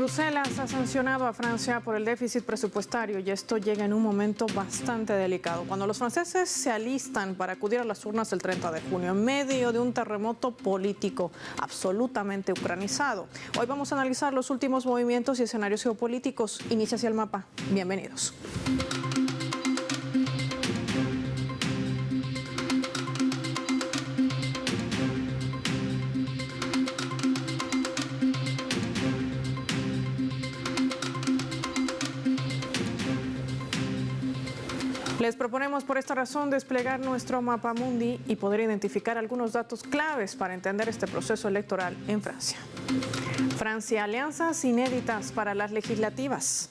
Bruselas ha sancionado a Francia por el déficit presupuestario y esto llega en un momento bastante delicado, cuando los franceses se alistan para acudir a las urnas el 30 de junio, en medio de un terremoto político absolutamente ucranizado. Hoy vamos a analizar los últimos movimientos y escenarios geopolíticos. Inicia hacia el mapa. Bienvenidos. Les proponemos por esta razón desplegar nuestro mapa mundi y poder identificar algunos datos claves para entender este proceso electoral en Francia. Francia, alianzas inéditas para las legislativas.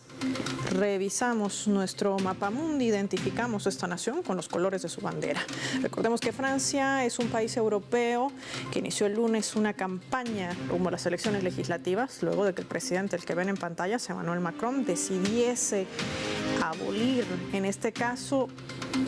Revisamos nuestro mapa mundi, identificamos esta nación con los colores de su bandera. Recordemos que Francia es un país europeo que inició el lunes una campaña rumbo a las elecciones legislativas, luego de que el presidente, el que ven en pantalla, Emmanuel Macron, decidiese abolir, en este caso,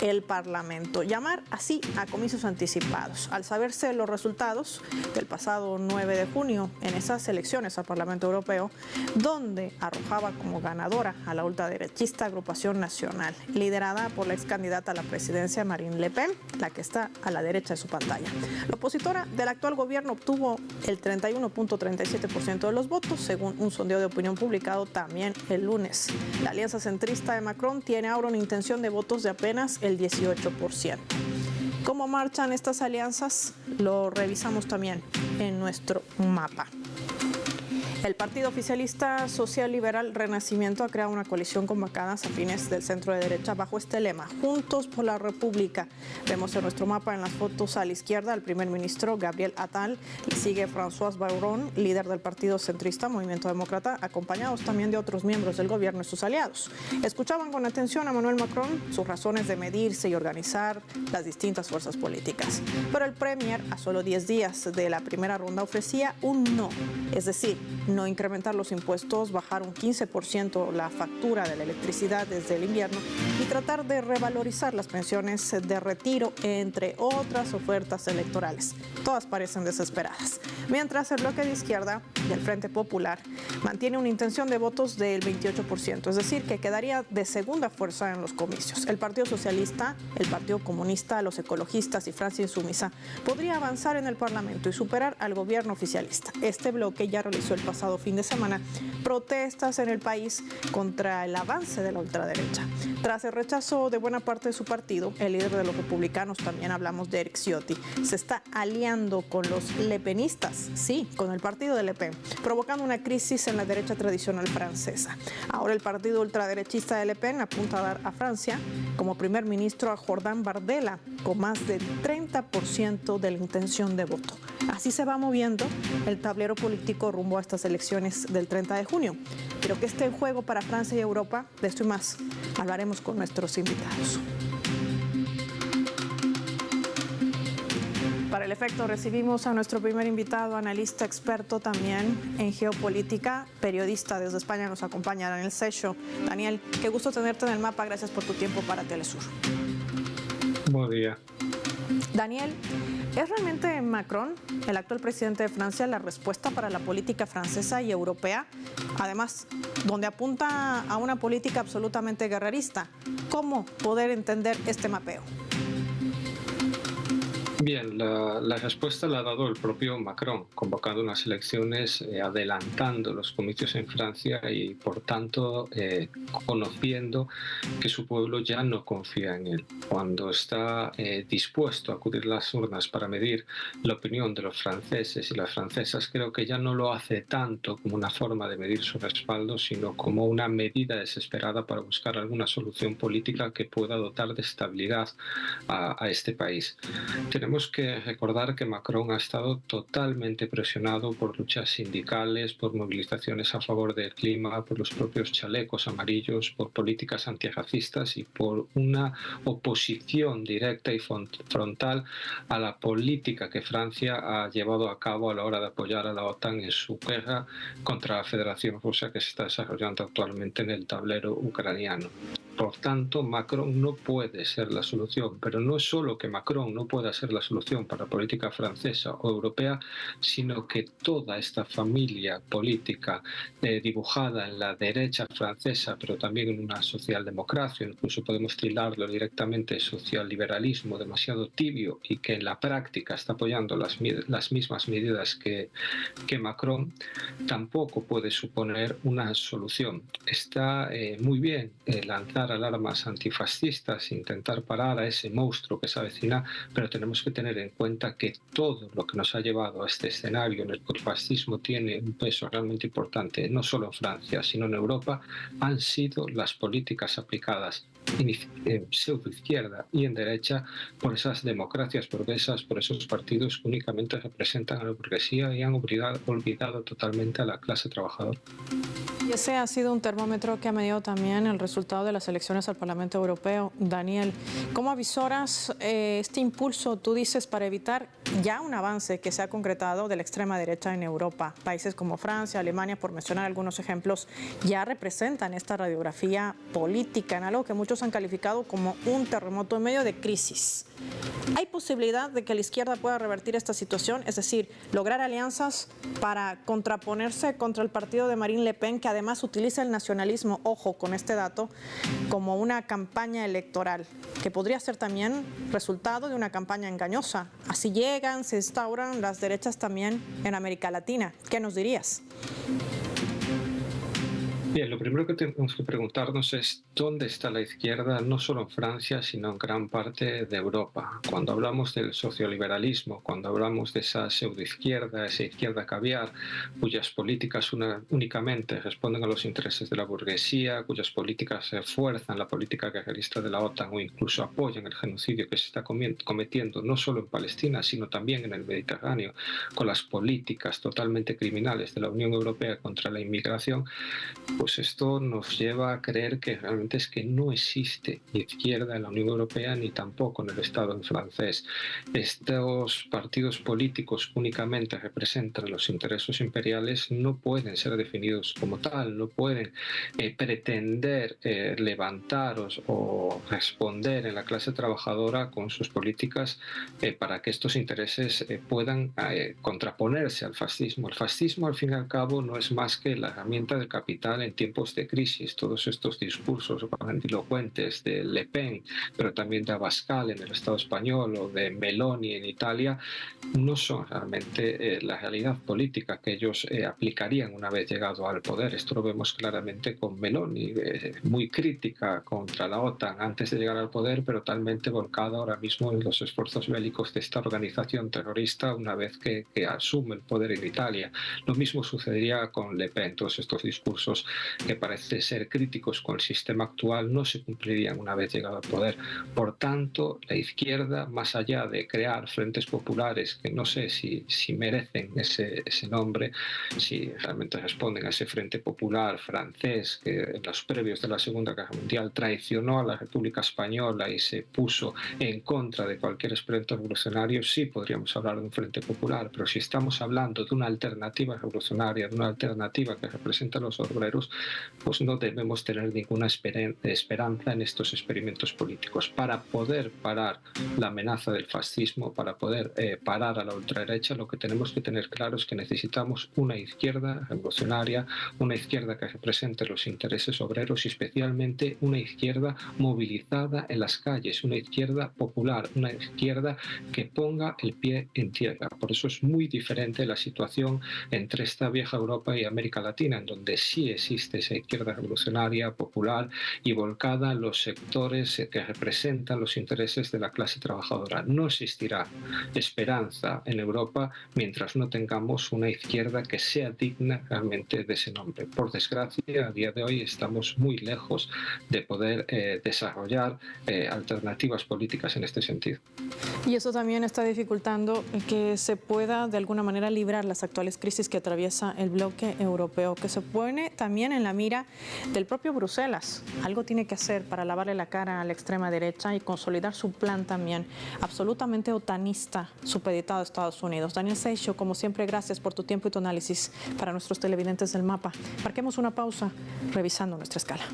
el Parlamento, llamar así a comicios anticipados. Al saberse los resultados del pasado 9 de junio en esas elecciones al Parlamento Europeo, donde arrojaba como ganadora a la ultraderechista Agrupación Nacional, liderada por la ex candidata a la presidencia Marine Le Pen, la que está a la derecha de su pantalla. La opositora del actual gobierno obtuvo el 31.37% de los votos, según un sondeo de opinión publicado también el lunes. La alianza centrista de Macron tiene ahora una intención de votos de apenas el 18%. ¿Cómo marchan estas alianzas? Lo revisamos también en nuestro mapa. El partido oficialista social liberal Renacimiento ha creado una coalición con bancadas afines del centro de derecha bajo este lema: Juntos por la República. Vemos en nuestro mapa en las fotos a la izquierda al primer ministro Gabriel Attal, le sigue François Bayrou, líder del partido centrista Movimiento Demócrata, acompañados también de otros miembros del gobierno y sus aliados. Escuchaban con atención a Emmanuel Macron sus razones de medirse y organizar las distintas fuerzas políticas. Pero el premier, a solo 10 días de la primera ronda, ofrecía un no, es decir, no incrementar los impuestos, bajar un 15% la factura de la electricidad desde el invierno y tratar de revalorizar las pensiones de retiro, entre otras ofertas electorales. Todas parecen desesperadas. Mientras el bloque de izquierda del Frente Popular mantiene una intención de votos del 28%, es decir, que quedaría de segunda fuerza en los comicios. El Partido Socialista, el Partido Comunista, los ecologistas y Francia Insumisa podría avanzar en el Parlamento y superar al gobierno oficialista. Este bloque ya realizó el pasado fin de semana protestas en el país contra el avance de la ultraderecha. Tras el rechazo de buena parte de su partido, el líder de los republicanos, también hablamos de Eric Ciotti, se está aliando con los lepenistas, sí, con el partido de Le Pen, provocando una crisis en la derecha tradicional francesa. Ahora el partido ultraderechista de Le Pen apunta a dar a Francia como primer ministro a Jordan Bardella, con más del 30% de la intención de voto. Así se va moviendo el tablero político rumbo a estas elecciones del 30 de junio. Pero ¿qué está en juego para Francia y Europa? De esto y más hablaremos con nuestros invitados. Para el efecto recibimos a nuestro primer invitado, analista experto también en geopolítica, periodista desde España, nos acompaña Daniel Seixo. Daniel, qué gusto tenerte en el mapa, gracias por tu tiempo para Telesur. Buen día. Daniel, ¿es realmente Macron, el actual presidente de Francia, la respuesta para la política francesa y europea? Además, donde apunta a una política absolutamente guerrerista. ¿Cómo poder entender este mapeo? Bien, la respuesta la ha dado el propio Macron, convocando unas elecciones, adelantando los comicios en Francia y, por tanto, conociendo que su pueblo ya no confía en él. Cuando está dispuesto a acudir a las urnas para medir la opinión de los franceses y las francesas, creo que ya no lo hace tanto como una forma de medir su respaldo, sino como una medida desesperada para buscar alguna solución política que pueda dotar de estabilidad a este país. Tenemos que recordar que Macron ha estado totalmente presionado por luchas sindicales, por movilizaciones a favor del clima, por los propios chalecos amarillos, por políticas antirracistas y por una oposición directa y frontal a la política que Francia ha llevado a cabo a la hora de apoyar a la OTAN en su guerra contra la Federación Rusa que se está desarrollando actualmente en el tablero ucraniano. Por tanto, Macron no puede ser la solución, pero no es solo que Macron no pueda ser la solución para la política francesa o europea, sino que toda esta familia política dibujada en la derecha francesa, pero también en una socialdemocracia, incluso podemos tildarlo directamente socialliberalismo demasiado tibio y que en la práctica está apoyando las mismas medidas que Macron, tampoco puede suponer una solución. Está muy bien lanzar alarmas antifascistas, intentar parar a ese monstruo que se avecina, pero tenemos que tener en cuenta que todo lo que nos ha llevado a este escenario en el que el fascismo tiene un peso realmente importante, no solo en Francia, sino en Europa, han sido las políticas aplicadas en pseudoizquierda y en derecha por esas democracias burguesas, por esos partidos que únicamente representan a la burguesía y han olvidado totalmente a la clase trabajadora. Y ese ha sido un termómetro que ha medido también el resultado de las elecciones al Parlamento Europeo. Daniel, ¿cómo avisoras este impulso, tú dices, para evitar ya un avance que se ha concretado de la extrema derecha en Europa? Países como Francia, Alemania, por mencionar algunos ejemplos, ya representan esta radiografía política en algo que muchos han calificado como un terremoto en medio de crisis. ¿Hay posibilidad de que la izquierda pueda revertir esta situación? Es decir, lograr alianzas para contraponerse contra el partido de Marine Le Pen, que además utiliza el nacionalismo, ojo con este dato, como una campaña electoral, que podría ser también resultado de una campaña engañosa. Así llegan, se instauran las derechas también en América Latina. ¿Qué nos dirías? Bien, lo primero que tenemos que preguntarnos es dónde está la izquierda, no solo en Francia, sino en gran parte de Europa. Cuando hablamos del socioliberalismo, cuando hablamos de esa pseudoizquierda, esa izquierda caviar, cuyas políticas únicamente responden a los intereses de la burguesía, cuyas políticas refuerzan la política guerrerista de la OTAN o incluso apoyan el genocidio que se está cometiendo no solo en Palestina, sino también en el Mediterráneo, con las políticas totalmente criminales de la Unión Europea contra la inmigración, pues esto nos lleva a creer que realmente es que no existe izquierda en la Unión Europea ni tampoco en el Estado francés. Estos partidos políticos únicamente representan los intereses imperiales, no pueden ser definidos como tal, no pueden pretender levantar o responder en la clase trabajadora con sus políticas para que estos intereses puedan contraponerse al fascismo. El fascismo, al fin y al cabo, no es más que la herramienta del capital en tiempos de crisis. Todos estos discursos grandilocuentes de Le Pen, pero también de Abascal en el Estado español o de Meloni en Italia, no son realmente la realidad política que ellos aplicarían una vez llegado al poder. Esto lo vemos claramente con Meloni, muy crítica contra la OTAN antes de llegar al poder, pero totalmente volcada ahora mismo en los esfuerzos bélicos de esta organización terrorista una vez que asume el poder en Italia. Lo mismo sucedería con Le Pen. Todos estos discursos que parece ser críticos con el sistema actual no se cumplirían una vez llegado al poder. Por tanto, la izquierda, más allá de crear frentes populares que no sé si merecen ese nombre, si realmente responden a ese frente popular francés que en los previos de la Segunda Guerra Mundial traicionó a la República Española y se puso en contra de cualquier experimento revolucionario, sí podríamos hablar de un frente popular, pero si estamos hablando de una alternativa revolucionaria, de una alternativa que representa a los obreros, pues no debemos tener ninguna esperanza en estos experimentos políticos. Para poder parar la amenaza del fascismo, para poder parar a la ultraderecha, lo que tenemos que tener claro es que necesitamos una izquierda revolucionaria, una izquierda que represente los intereses obreros y especialmente una izquierda movilizada en las calles, una izquierda popular, una izquierda que ponga el pie en tierra. Por eso es muy diferente la situación entre esta vieja Europa y América Latina, en donde sí existe esa izquierda revolucionaria, popular y volcada en los sectores que representan los intereses de la clase trabajadora. No existirá esperanza en Europa mientras no tengamos una izquierda que sea digna realmente de ese nombre. Por desgracia, a día de hoy estamos muy lejos de poder desarrollar alternativas políticas en este sentido. Y eso también está dificultando que se pueda de alguna manera librar las actuales crisis que atraviesa el bloque europeo, que se pone también en la mira del propio Bruselas. Algo tiene que hacer para lavarle la cara a la extrema derecha y consolidar su plan también absolutamente otanista supeditado a Estados Unidos. Daniel Seixo, como siempre, gracias por tu tiempo y tu análisis para nuestros televidentes del Mapa. Marquemos una pausa revisando nuestra escala.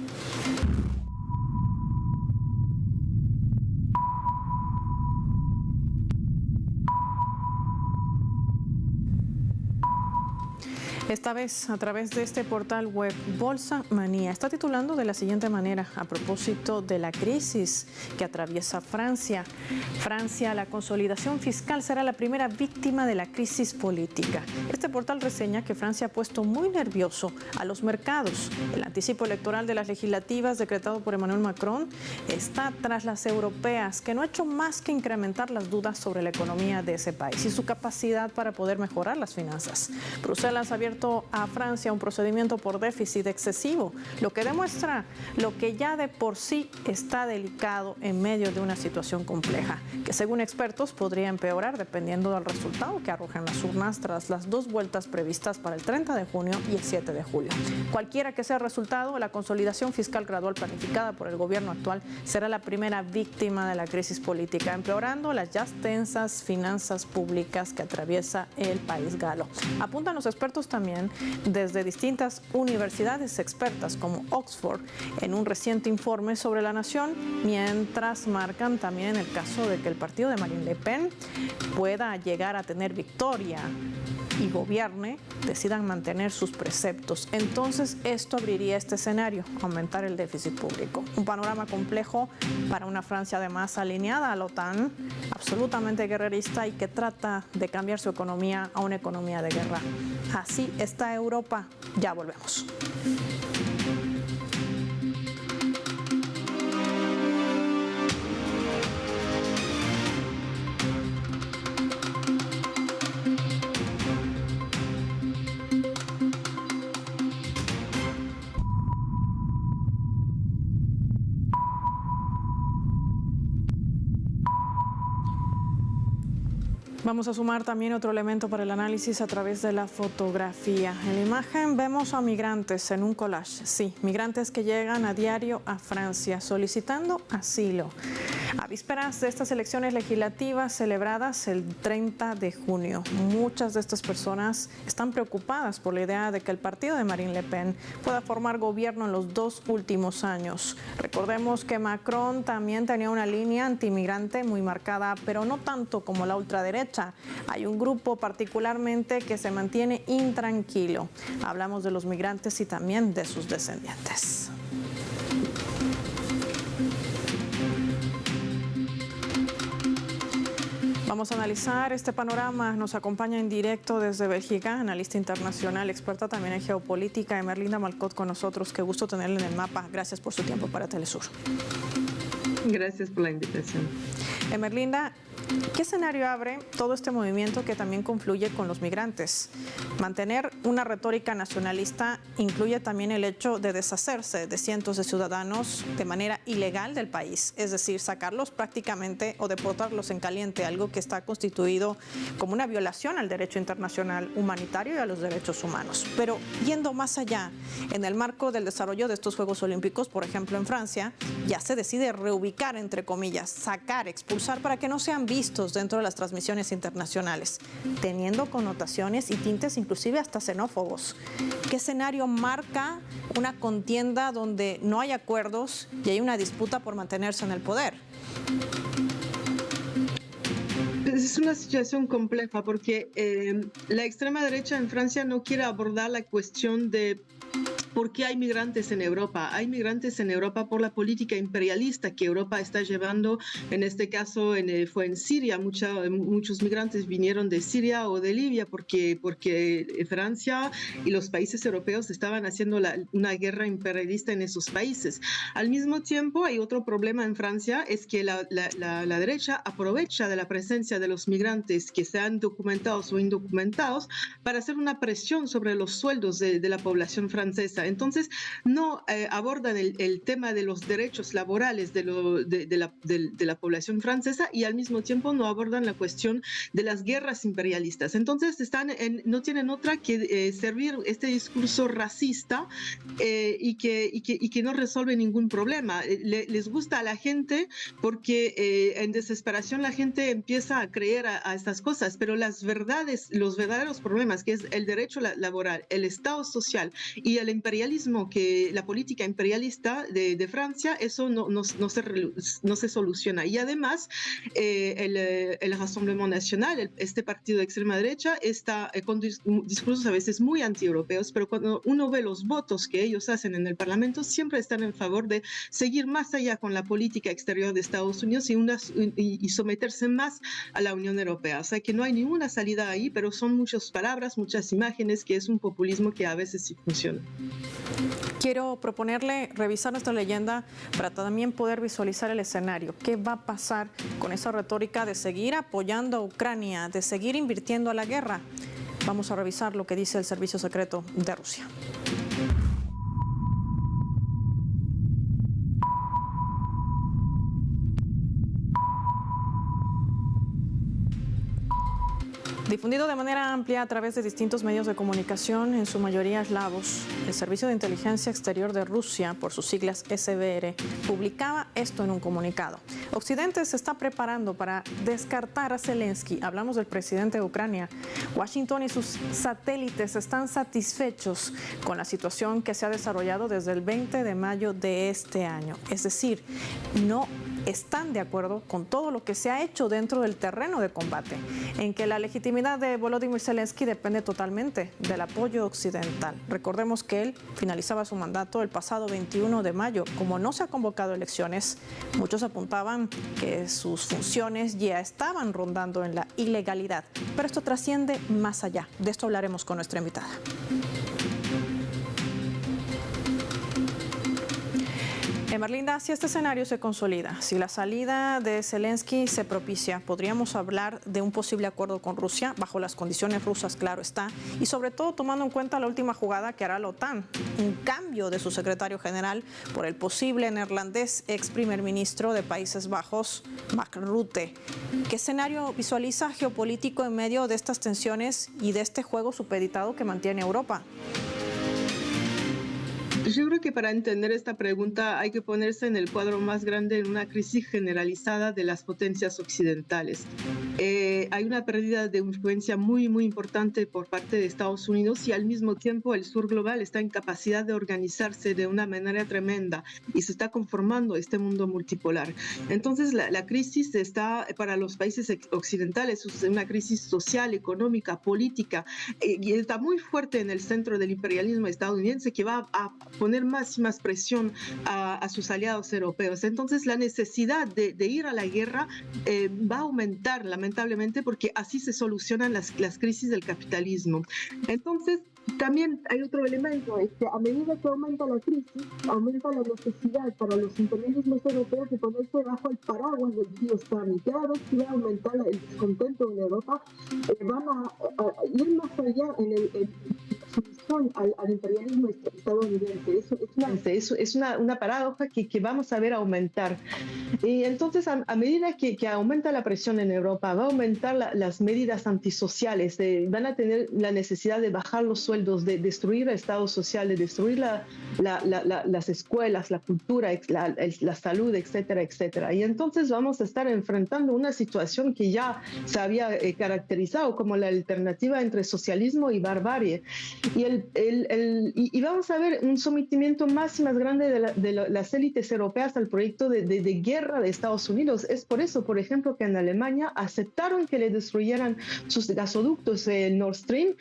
Esta vez a través de este portal web Bolsa Manía. Está titulando de la siguiente manera a propósito de la crisis que atraviesa Francia. Francia, la consolidación fiscal será la primera víctima de la crisis política. Este portal reseña que Francia ha puesto muy nervioso a los mercados. El anticipo electoral de las legislativas decretado por Emmanuel Macron está tras las europeas, que no ha hecho más que incrementar las dudas sobre la economía de ese país y su capacidad para poder mejorar las finanzas. Bruselas ha abierto a Francia un procedimiento por déficit excesivo, lo que demuestra lo que ya de por sí está delicado en medio de una situación compleja, que según expertos podría empeorar dependiendo del resultado que arrojen las urnas tras las dos vueltas previstas para el 30 de junio y el 7 de julio. Cualquiera que sea el resultado, la consolidación fiscal gradual planificada por el gobierno actual será la primera víctima de la crisis política, empeorando las ya tensas finanzas públicas que atraviesa el país galo. Apuntan los expertos también desde distintas universidades expertas como Oxford en un reciente informe sobre la nación, mientras marcan también en el caso de que el partido de Marine Le Pen pueda llegar a tener victoria y gobierne, decidan mantener sus preceptos. Entonces, esto abriría este escenario, aumentar el déficit público. Un panorama complejo para una Francia además alineada a la OTAN, absolutamente guerrerista y que trata de cambiar su economía a una economía de guerra. Así está Europa. Ya volvemos. Vamos a sumar también otro elemento para el análisis a través de la fotografía. En la imagen vemos a migrantes en un collage. Sí, migrantes que llegan a diario a Francia solicitando asilo. A vísperas de estas elecciones legislativas celebradas el 30 de junio, muchas de estas personas están preocupadas por la idea de que el partido de Marine Le Pen pueda formar gobierno en los 2 últimos años. Recordemos que Macron también tenía una línea antimigrante muy marcada, pero no tanto como la ultraderecha. Hay un grupo particularmente que se mantiene intranquilo. Hablamos de los migrantes y también de sus descendientes. Vamos a analizar este panorama. Nos acompaña en directo desde Bélgica, analista internacional, experta también en geopolítica, Emerlinda Malcot con nosotros. Qué gusto tenerla en el mapa. Gracias por su tiempo para Telesur. Gracias por la invitación. Emerlinda, ¿qué escenario abre todo este movimiento que también confluye con los migrantes? Mantener una retórica nacionalista incluye también el hecho de deshacerse de cientos de ciudadanos de manera ilegal del país, es decir, sacarlos prácticamente o deportarlos en caliente, algo que está constituido como una violación al derecho internacional humanitario y a los derechos humanos. Pero yendo más allá, en el marco del desarrollo de estos Juegos Olímpicos, por ejemplo en Francia, ya se decide reubicar, entre comillas, sacar, expulsar para que no sean vistos dentro de las transmisiones internacionales, teniendo connotaciones y tintes inclusive hasta xenófobos. ¿Qué escenario marca una contienda donde no hay acuerdos y hay una disputa por mantenerse en el poder? Es una situación compleja porque la extrema derecha en Francia no quiere abordar la cuestión de ¿por qué hay migrantes en Europa? Hay migrantes en Europa por la política imperialista que Europa está llevando. En este caso fue en Siria. Muchos migrantes vinieron de Siria o de Libia porque Francia y los países europeos estaban haciendo una guerra imperialista en esos países. Al mismo tiempo, hay otro problema en Francia, es que la derecha aprovecha de la presencia de los migrantes que sean documentados o indocumentados para hacer una presión sobre los sueldos de la población francesa. Entonces, no abordan el tema de los derechos laborales de la población francesa y al mismo tiempo no abordan la cuestión de las guerras imperialistas. Entonces, no tienen otra que servir este discurso racista y que no resuelve ningún problema. Les gusta a la gente porque en desesperación la gente empieza a creer a estas cosas, pero los verdaderos problemas, que es el derecho laboral, el Estado social y el imperialismo, imperialismo, que la política imperialista de Francia, eso no se soluciona. Y además, el Rassemblement National, este partido de extrema derecha, está con discursos a veces muy antieuropeos, pero cuando uno ve los votos que ellos hacen en el Parlamento, siempre están en favor de seguir más allá con la política exterior de Estados Unidos y someterse más a la Unión Europea. O sea que no hay ninguna salida ahí, pero son muchas palabras, muchas imágenes, que es un populismo que a veces sí funciona. Quiero proponerle revisar nuestra leyenda para también poder visualizar el escenario. ¿Qué va a pasar con esa retórica de seguir apoyando a Ucrania, de seguir invirtiendo a la guerra? Vamos a revisar lo que dice el Servicio Secreto de Rusia. Difundido de manera amplia a través de distintos medios de comunicación, en su mayoría eslavos, el Servicio de Inteligencia Exterior de Rusia, por sus siglas SVR, publicaba esto en un comunicado. Occidente se está preparando para descartar a Zelensky. Hablamos del presidente de Ucrania. Washington y sus satélites están satisfechos con la situación que se ha desarrollado desde el 20 de mayo de este año. Es decir, no están de acuerdo con todo lo que se ha hecho dentro del terreno de combate, en que la legitimidad de Volodymyr Zelensky depende totalmente del apoyo occidental. Recordemos que él finalizaba su mandato el pasado 21 de mayo. Como no se ha convocado elecciones, muchos apuntaban que sus funciones ya estaban rondando en la ilegalidad. Pero esto trasciende más allá. De esto hablaremos con nuestra invitada. Marlinda, si este escenario se consolida, si la salida de Zelensky se propicia, ¿podríamos hablar de un posible acuerdo con Rusia, bajo las condiciones rusas, claro está, y sobre todo tomando en cuenta la última jugada que hará la OTAN, un cambio de su secretario general por el posible neerlandés ex primer ministro de Países Bajos, Mark Rutte? ¿Qué escenario visualiza geopolítico en medio de estas tensiones y de este juego supeditado que mantiene Europa? Yo creo que para entender esta pregunta hay que ponerse en el cuadro más grande, en una crisis generalizada de las potencias occidentales. Hay una pérdida de influencia muy importante por parte de Estados Unidos y al mismo tiempo el sur global está en capacidad de organizarse de una manera tremenda y se está conformando este mundo multipolar. Entonces la crisis está para los países occidentales, es una crisis social, económica, política, y está muy fuerte en el centro del imperialismo estadounidense, que va a poner más y más presión a sus aliados europeos. Entonces la necesidad de ir a la guerra va a aumentar lamentablemente, porque así se solucionan las crisis del capitalismo. Entonces también hay otro elemento, es que a medida que aumenta la crisis, aumenta la necesidad para los imperialismos europeos de ponerse bajo el paraguas del tío Stalin. Cada vez que va a aumentar el descontento en Europa, van a ir más allá en sumisión al imperialismo estadounidense. Eso es una paradoja que vamos a ver aumentar. Y entonces, a medida que aumenta la presión en Europa, va a aumentar las medidas antisociales, van a tener la necesidad de bajar los sueldos, de destruir el Estado social, de destruir las escuelas, la cultura, la salud, etcétera, etcétera. Y entonces vamos a estar enfrentando una situación que ya se había caracterizado como la alternativa entre socialismo y barbarie. Y vamos a ver un sometimiento más y más grande de las élites europeas al proyecto de guerra de Estados Unidos. Es por eso, por ejemplo, que en Alemania aceptaron que le destruyeran sus gasoductos, el Nord Stream,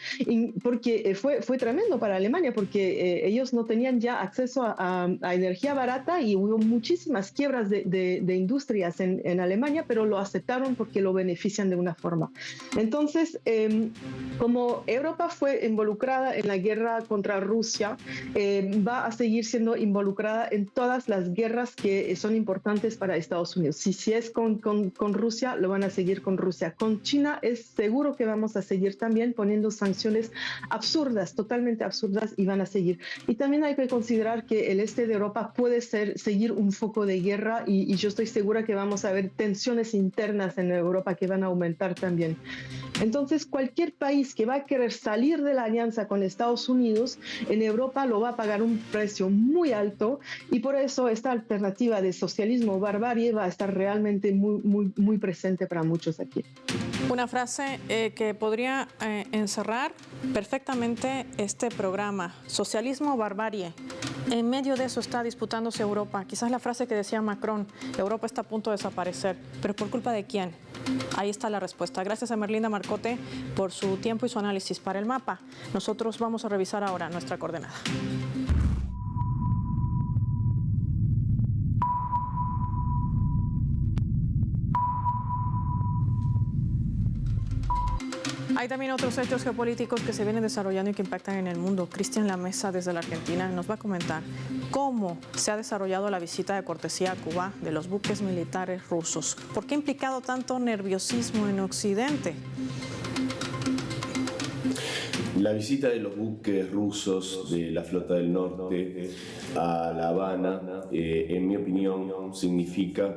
porque fue tremendo para Alemania, porque ellos no tenían ya acceso a energía barata y hubo muchísimas quiebras de industrias en Alemania, pero lo aceptaron porque lo benefician de una forma. Entonces, como Europa fue involucrada en la guerra contra Rusia, va a seguir siendo involucrada en todas las guerras que son importantes para Estados Unidos. Si es con Rusia, lo van a seguir con Rusia. Con China es seguro que vamos a seguir también poniendo sanciones absurdas, totalmente absurdas, y van a seguir. Y también hay que considerar que el este de Europa puede seguir un foco de guerra y yo estoy segura que vamos a ver tensiones internas en Europa que van a aumentar también. Entonces, cualquier país que va a querer salir de la alianza con Estados Unidos, en Europa lo va a pagar un precio muy alto, y por eso esta alternativa de socialismo o barbarie va a estar realmente muy presente para muchos aquí. Una frase que podría encerrar perfectamente este programa: socialismo, barbarie. En medio de eso está disputándose Europa. Quizás la frase que decía Macron: Europa está a punto de desaparecer. ¿Pero por culpa de quién? Ahí está la respuesta. Gracias a Merlinda Marcote por su tiempo y su análisis para el mapa. Nosotros vamos a revisar ahora nuestra coordenada. Hay también otros hechos geopolíticos que se vienen desarrollando y que impactan en el mundo. Cristian Lamesa, desde la Argentina, nos va a comentar cómo se ha desarrollado la visita de cortesía a Cuba de los buques militares rusos. ¿Por qué ha implicado tanto nerviosismo en Occidente? La visita de los buques rusos de la Flota del Norte a La Habana, en mi opinión, significa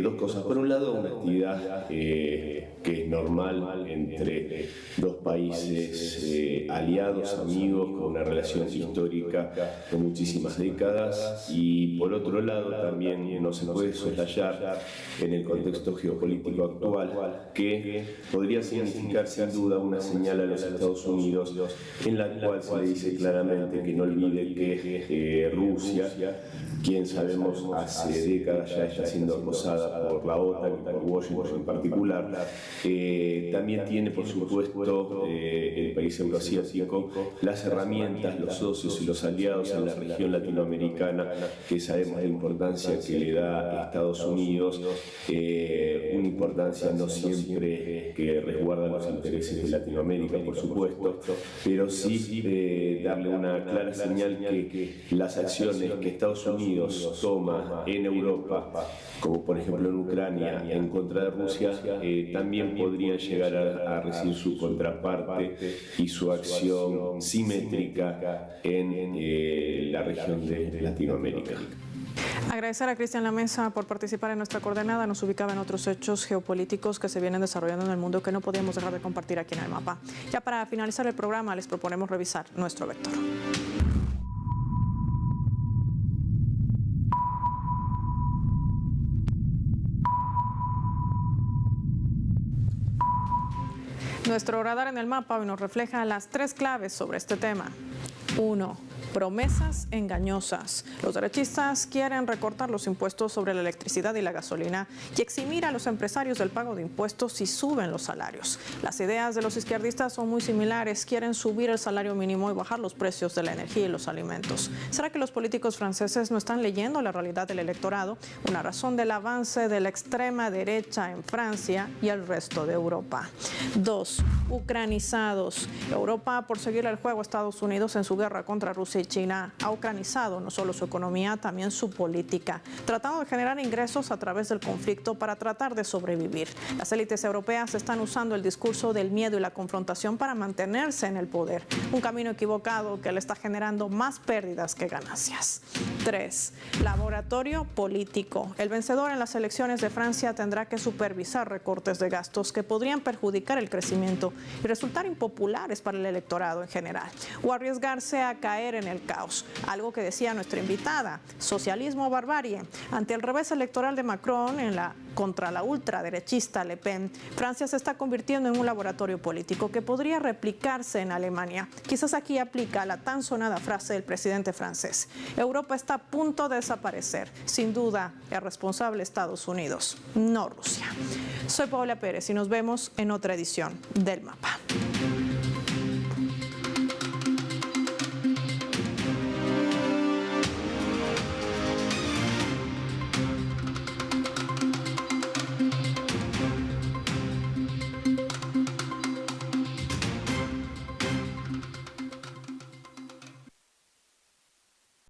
dos cosas. Por un lado, una actividad que es normal entre dos países aliados, amigos, con una relación histórica de muchísimas décadas. Y por otro lado, también no se puede soslayar en el contexto geopolítico actual que podría significar sin duda una señal a los Estados Unidos, en la cual se le dice claramente que no olvide que Rusia, quien sabemos hace décadas ya está siendo acosada por la OTAN y por Washington en particular, también tiene, por supuesto, el país euroasiático, las herramientas, los socios y los aliados en la región latinoamericana, que sabemos la importancia que le da Estados Unidos, una importancia no siempre que resguarda los intereses de Latinoamérica, por supuesto, pero sí darle una clara señal que las acciones que Estados Unidos toma en Europa, como por ejemplo en Ucrania, en contra de Rusia, también podrían llegar a recibir su contraparte y su acción simétrica en la región de Latinoamérica. Agradecer a Cristian Lamesa por participar en nuestra coordenada. Nos ubicaba en otros hechos geopolíticos que se vienen desarrollando en el mundo que no podíamos dejar de compartir aquí en el mapa. Ya para finalizar el programa les proponemos revisar nuestro vector. Nuestro radar en el mapa hoy nos refleja las tres claves sobre este tema. 1. Promesas engañosas. Los derechistas quieren recortar los impuestos sobre la electricidad y la gasolina y eximir a los empresarios del pago de impuestos si suben los salarios. Las ideas de los izquierdistas son muy similares. Quieren subir el salario mínimo y bajar los precios de la energía y los alimentos. ¿Será que los políticos franceses no están leyendo la realidad del electorado? Una razón del avance de la extrema derecha en Francia y el resto de Europa. 2. Ucranizados. Europa, por seguir el juego a Estados Unidos en su guerra contra Rusia y China, ha ucranizado no solo su economía, también su política, tratando de generar ingresos a través del conflicto para tratar de sobrevivir. Las élites europeas están usando el discurso del miedo y la confrontación para mantenerse en el poder, un camino equivocado que le está generando más pérdidas que ganancias. 3. Laboratorio político. El vencedor en las elecciones de Francia tendrá que supervisar recortes de gastos que podrían perjudicar el crecimiento y resultar impopulares para el electorado en general, o arriesgarse a caer en el caos. Algo que decía nuestra invitada: socialismo o barbarie. Ante el revés electoral de Macron contra la ultraderechista Le Pen, Francia se está convirtiendo en un laboratorio político que podría replicarse en Alemania. Quizás aquí aplica la tan sonada frase del presidente francés: Europa está a punto de desaparecer. Sin duda, es responsable Estados Unidos, no Rusia. Soy Paola Pérez y nos vemos en otra edición del Mapa.